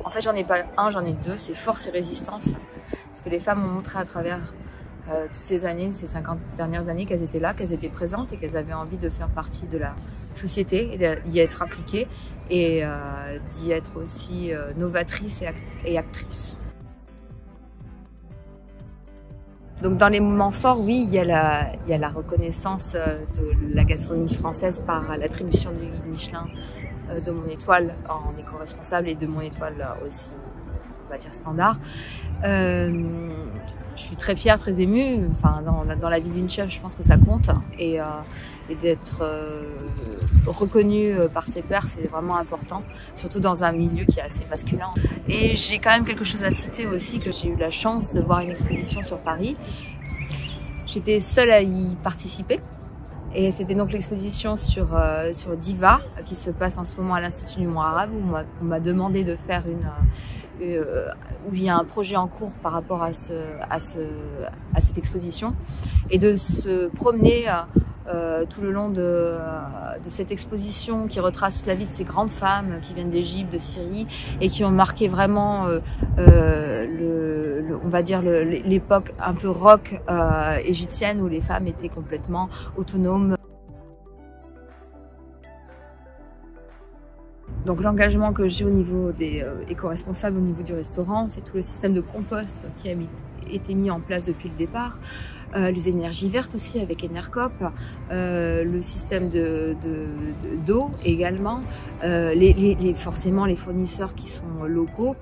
En fait, j'en ai pas un, j'en ai deux, c'est force et résistance. Parce que les femmes ont montré à travers toutes ces années, ces 50 dernières années, qu'elles étaient là, qu'elles étaient présentes et qu'elles avaient envie de faire partie de la société et d'y être impliquées et d'y être aussi novatrices et actrices. Donc dans les moments forts, oui, il y a la reconnaissance de la gastronomie française par l'attribution du guide Michelin de mon étoile en éco-responsable et de mon étoile aussi, on va dire, standard. Je suis très fière, très émue. Enfin, dans la vie d'une chef, je pense que ça compte. Et d'être reconnue par ses pairs, c'est vraiment important, surtout dans un milieu qui est assez masculin. Et j'ai quand même quelque chose à citer aussi, que j'ai eu la chance de voir une exposition sur Paris. J'étais seule à y participer. Et c'était donc l'exposition sur Diva, qui se passe en ce moment à l'Institut du Monde Arabe, où on m'a demandé de faire où il y a un projet en cours par rapport à cette exposition, et de se promener tout le long de cette exposition qui retrace toute la vie de ces grandes femmes qui viennent d'Égypte, de Syrie, et qui ont marqué vraiment on va dire l'époque un peu rock égyptienne, où les femmes étaient complètement autonomes. Donc l'engagement que j'ai au niveau des éco-responsables, au niveau du restaurant, c'est tout le système de compost qui a été mis en place depuis le départ, les énergies vertes aussi avec Enercop, le système d'eau également, forcément les fournisseurs qui sont locaux.